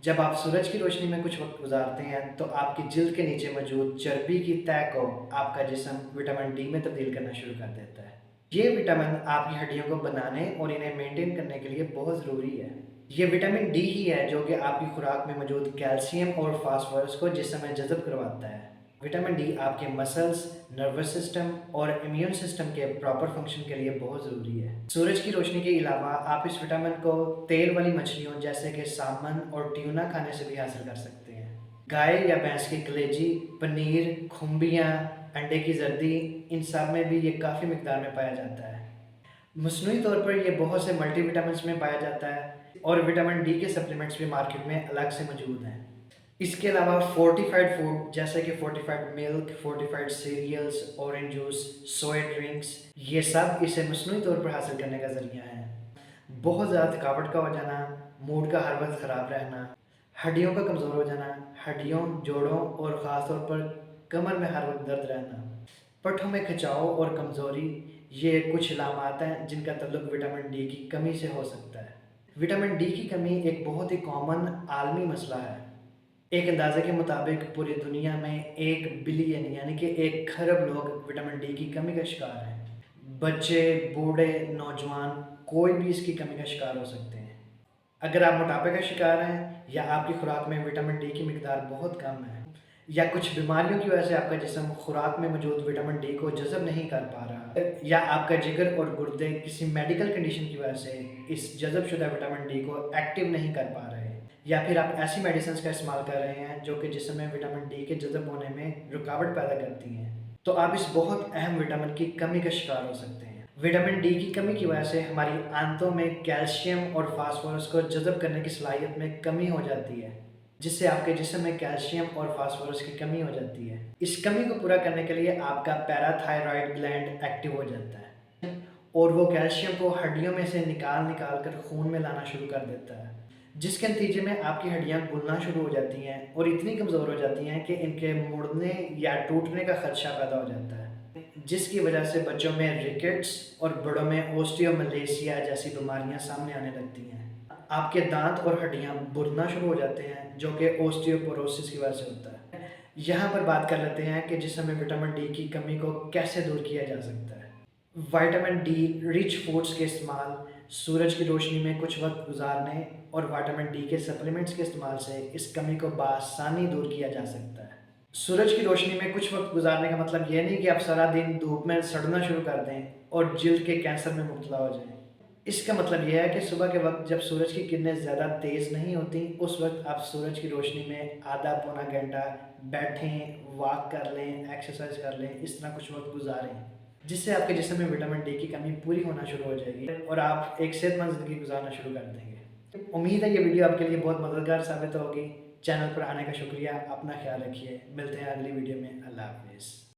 जब आप सूरज की रोशनी में कुछ वक्त गुजारते हैं तो आपकी जिल्द के नीचे मौजूद चर्बी की तह को आपका जिस्म विटामिन डी में तब्दील करना शुरू कर देता है। ये विटामिन आपकी हड्डियों को बनाने और इन्हें मेंटेन करने के लिए बहुत ज़रूरी है। ये विटामिन डी ही है जो कि आपकी खुराक में मौजूद कैल्शियम और फास्फोरस को जिस्म में जज़ब करवाता है। विटामिन डी आपके मसल्स, नर्वस सिस्टम और इम्यून सिस्टम के प्रॉपर फंक्शन के लिए बहुत ज़रूरी है। सूरज की रोशनी के अलावा आप इस विटामिन को तेल वाली मछलियों जैसे कि सालमन और ट्यूना खाने से भी हासिल कर सकते हैं। गाय या भैंस की कलेजी, पनीर, खुम्बियाँ, अंडे की जर्दी, इन सब में भी ये काफ़ी मिकदार में पाया जाता है। मसनूई तौर पर ये बहुत से मल्टीविटामिन्स में पाया जाता है और विटामिन डी के सप्लीमेंट्स भी मार्केट में अलग से मौजूद हैं। इसके अलावा फोर्टिफाइड फूड जैसे कि fortified milk, fortified cereals, orange juice, soya drinks, ये सब इसे मसनूई तौर पर हासिल करने का ज़रिया है। बहुत ज़्यादा थकावट का हो जाना, मूड का हर वक्त ख़राब रहना, हड्डियों का कमज़ोर हो जाना, हड्डियों, जोड़ों और ख़ास तौर पर कमर में हर वक्त दर्द रहना, पट्ठों में खिंचाव और कमज़ोरी, ये कुछ अलामात हैं जिनका तल्लुक विटामिन डी की कमी से हो सकता है। विटामिन डी की कमी एक बहुत ही कॉमन आलमी मसला है। एक अंदाजे के मुताबिक पूरी दुनिया में 1 बिलियन यानी कि 1 खरब लोग विटामिन डी की कमी का शिकार हैं। बच्चे, बूढ़े, नौजवान, कोई भी इसकी कमी का शिकार हो सकते हैं। अगर आप मोटापे का शिकार हैं या आपकी खुराक में विटामिन डी की मिकदार बहुत कम है या कुछ बीमारियों की वजह से आपका जिस्म खुराक में मौजूद विटामिन डी को जज़ब नहीं कर पा रहा या आपका जिगर और गुर्दे किसी मेडिकल कंडीशन की वजह से इस जज़ब शुदा विटामिन डी को एक्टिव नहीं कर पा रहे या फिर आप ऐसी मेडिसिन का इस्तेमाल कर रहे हैं जो कि जिस्म में विटामिन डी के जज़ब होने में रुकावट पैदा करती हैं, तो आप इस बहुत अहम विटामिन की कमी का शिकार हो सकते हैं। विटामिन डी की कमी की वजह से हमारी आंतों में कैल्शियम और फास्फोरस को जज़ब करने की सलाहियत में कमी हो जाती है, जिससे आपके जिस्म में कैल्शियम और फास्फोरस की कमी हो जाती है। इस कमी को पूरा करने के लिए आपका पैराथायरॉयड ग्लैंड एक्टिव हो जाता है और वो कैल्शियम को हड्डियों में से निकाल निकाल कर खून में लाना शुरू कर देता है, जिसके नतीजे में आपकी हड्डियां गलना शुरू हो जाती हैं और इतनी कमज़ोर हो जाती हैं कि इनके मुड़ने या टूटने का खदशा पैदा हो जाता है, जिसकी वजह से बच्चों में रिकेट्स और बड़ों में ओस्टियोमलेशिया जैसी बीमारियां सामने आने लगती हैं। आपके दांत और हड्डियां बुरना शुरू हो जाते हैं जो कि ओस्टियोपोरोसिस की वजह से होता है। यहाँ पर बात कर लेते हैं कि जिसमें में विटामिन डी की कमी को कैसे दूर किया जा सकता है। विटामिन डी रिच फूड्स के इस्तेमाल, सूरज की रोशनी में कुछ वक्त गुजारने और विटामिन डी के सप्लीमेंट्स के इस्तेमाल से इस कमी को बआसानी दूर किया जा सकता है। सूरज की रोशनी में कुछ वक्त गुजारने का मतलब ये नहीं कि आप सारा दिन धूप में सड़ना शुरू कर दें और जिल्द के कैंसर में मुब्तला हो जाएं। इसका मतलब यह है कि सुबह के वक्त जब सूरज की किरणें ज़्यादा तेज़ नहीं होती, उस वक्त आप सूरज की रोशनी में आधा पौना घंटा बैठें, वॉक कर लें, एक्सरसाइज कर लें, इस तरह कुछ वक्त गुजारें, जिससे आपके जिस्म में विटामिन डी की कमी पूरी होना शुरू हो जाएगी और आप एक सेहतमंद ज़िंदगी गुजारना शुरू कर देंगे। उम्मीद है ये वीडियो आपके लिए बहुत मददगार साबित होगी। चैनल पर आने का शुक्रिया। अपना ख्याल रखिए। मिलते हैं अगली वीडियो में। अल्लाह हाफिज़।